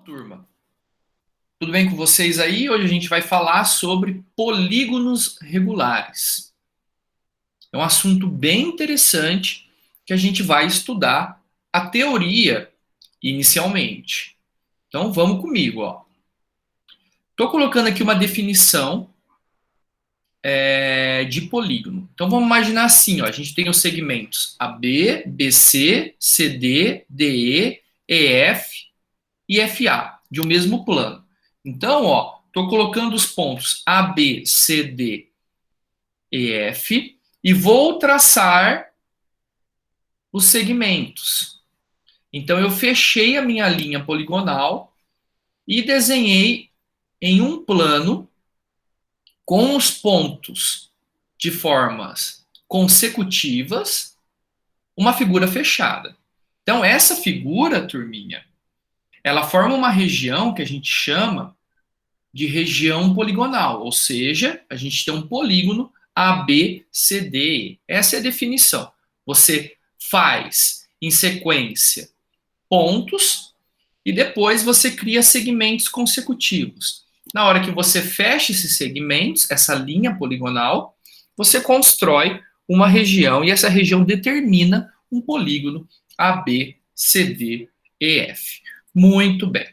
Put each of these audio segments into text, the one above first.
Turma, tudo bem com vocês aí? Hoje a gente vai falar sobre polígonos regulares. É um assunto bem interessante que a gente vai estudar a teoria inicialmente. Então vamos comigo, ó. Estou colocando aqui uma definição de polígono. Então vamos imaginar assim, ó, a gente tem os segmentos AB, BC, CD, DE, EF e FA de um mesmo plano. Então, ó, estou colocando os pontos A, B, C, D e F e vou traçar os segmentos. Então, eu fechei a minha linha poligonal e desenhei em um plano com os pontos de formas consecutivas uma figura fechada. Então, essa figura, turminha, ela forma uma região que a gente chama de região poligonal, ou seja, a gente tem um polígono ABCD. Essa é a definição. Você faz em sequência pontos e depois você cria segmentos consecutivos. Na hora que você fecha esses segmentos, essa linha poligonal, você constrói uma região e essa região determina um polígono ABCDEF. Muito bem.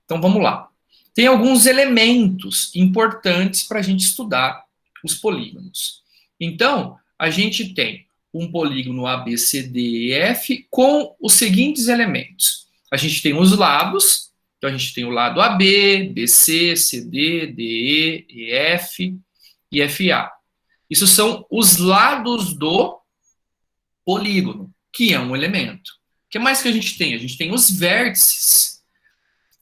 Então vamos lá. Tem alguns elementos importantes para a gente estudar os polígonos. Então, a gente tem um polígono ABCDEF com os seguintes elementos. A gente tem os lados, então a gente tem o lado AB, BC, CD, DE, EF e FA. Isso são os lados do polígono, que é um elemento. O que mais que a gente tem? A gente tem os vértices.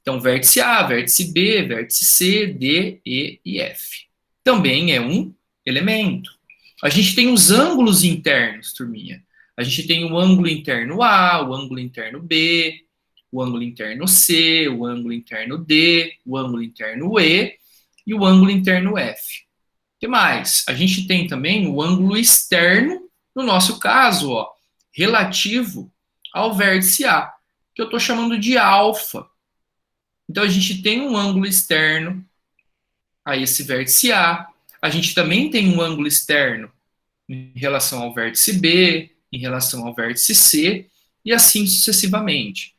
Então, vértice A, vértice B, vértice C, D, E e F. Também é um elemento. A gente tem os ângulos internos, turminha. A gente tem o ângulo interno A, o ângulo interno B, o ângulo interno C, o ângulo interno D, o ângulo interno E e o ângulo interno F. O que mais? A gente tem também o ângulo externo, no nosso caso, ó, relativo ao vértice A, que eu estou chamando de alfa. Então, a gente tem um ângulo externo a esse vértice A. A gente também tem um ângulo externo em relação ao vértice B, em relação ao vértice C, e assim sucessivamente.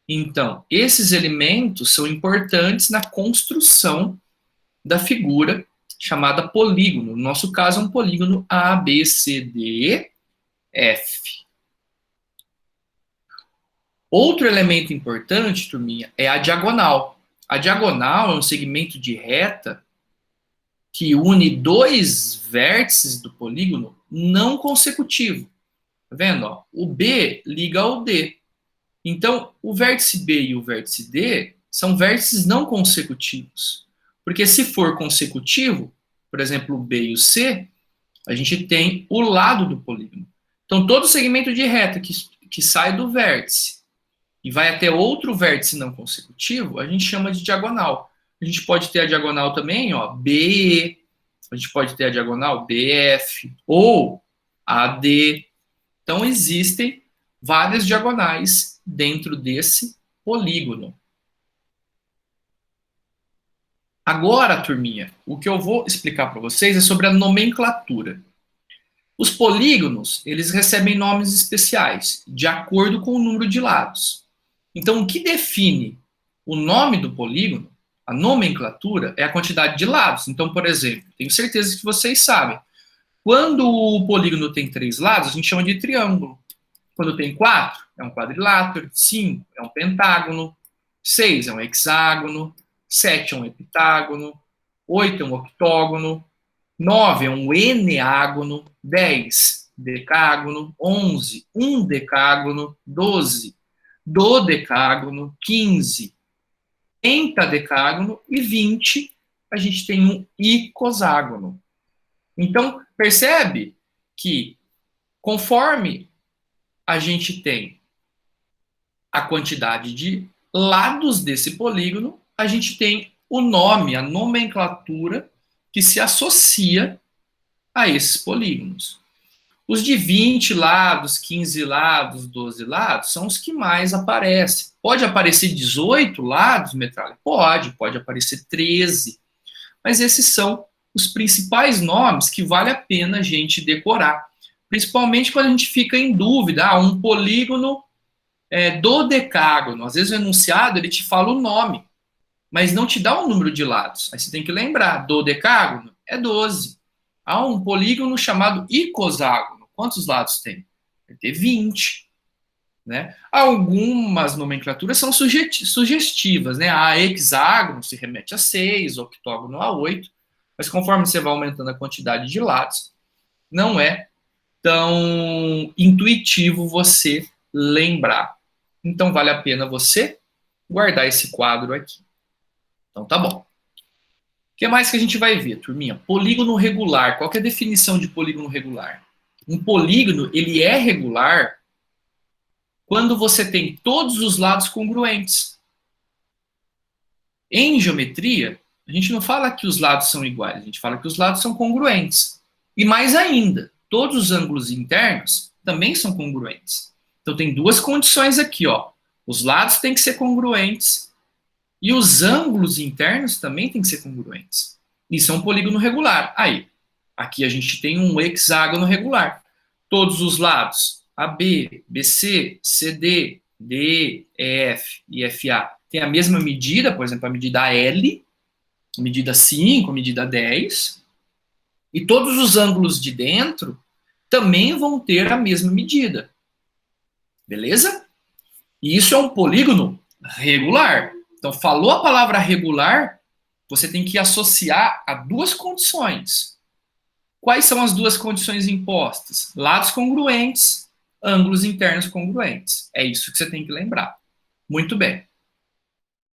Então, esses elementos são importantes na construção da figura chamada polígono. No nosso caso, é um polígono A, B, C, D, F. Outro elemento importante, turminha, é a diagonal. A diagonal é um segmento de reta que une dois vértices do polígono não consecutivo. Tá vendo? Ó? O B liga ao D. Então, o vértice B e o vértice D são vértices não consecutivos. Porque se for consecutivo, por exemplo, o B e o C, a gente tem o lado do polígono. Então, todo segmento de reta que sai do vértice e vai até outro vértice não consecutivo, a gente chama de diagonal. A gente pode ter a diagonal também, ó, BE, a gente pode ter a diagonal BF ou AD. Então, existem várias diagonais dentro desse polígono. Agora, turminha, o que eu vou explicar para vocês é sobre a nomenclatura. Os polígonos, eles recebem nomes especiais, de acordo com o número de lados. Então, o que define o nome do polígono, a nomenclatura, é a quantidade de lados. Então, por exemplo, tenho certeza que vocês sabem, quando o polígono tem 3 lados, a gente chama de triângulo. Quando tem 4, é um quadrilátero, 5 é um pentágono, 6 é um hexágono, 7 é um heptágono, 8 é um octógono, 9 é um eneágono, 10, decágono, 11, um decágono, 12, dodecágono, 15, pentadecágono e 20, a gente tem um icoságono. Então, percebe que conforme a gente tem a quantidade de lados desse polígono, a gente tem o nome, a nomenclatura que se associa a esses polígonos. Os de 20 lados, 15 lados, 12 lados, são os que mais aparecem. Pode aparecer 18 lados, metralha? Pode aparecer 13. Mas esses são os principais nomes que vale a pena a gente decorar. Principalmente quando a gente fica em dúvida. Um polígono dodecágono. Às vezes o enunciado ele te fala o nome, mas não te dá o número de lados. Aí você tem que lembrar, dodecágono é 12. Há um polígono chamado icoságono. Quantos lados tem? Vai ter 20. Né? Algumas nomenclaturas são sugestivas. Né? A hexágono se remete a 6, octógono a 8. Mas conforme você vai aumentando a quantidade de lados, não é tão intuitivo você lembrar. Então, vale a pena você guardar esse quadro aqui. Então, tá bom. O que mais que a gente vai ver, turminha? Polígono regular. Qual que é a definição de polígono regular? Um polígono, ele é regular quando você tem todos os lados congruentes. Em geometria, a gente não fala que os lados são iguais, a gente fala que os lados são congruentes. E mais ainda, todos os ângulos internos também são congruentes. Então, tem duas condições aqui, ó. Os lados têm que ser congruentes e os ângulos internos também têm que ser congruentes. Isso é um polígono regular. Aí, aqui a gente tem um hexágono regular. Todos os lados, AB, BC, CD, DE, EF e FA, tem a mesma medida, por exemplo, a medida L, a medida 5, a medida 10, e todos os ângulos de dentro também vão ter a mesma medida. Beleza? E isso é um polígono regular. Então, falou a palavra regular, você tem que associar a duas condições. Quais são as duas condições impostas? Lados congruentes, ângulos internos congruentes. É isso que você tem que lembrar. Muito bem.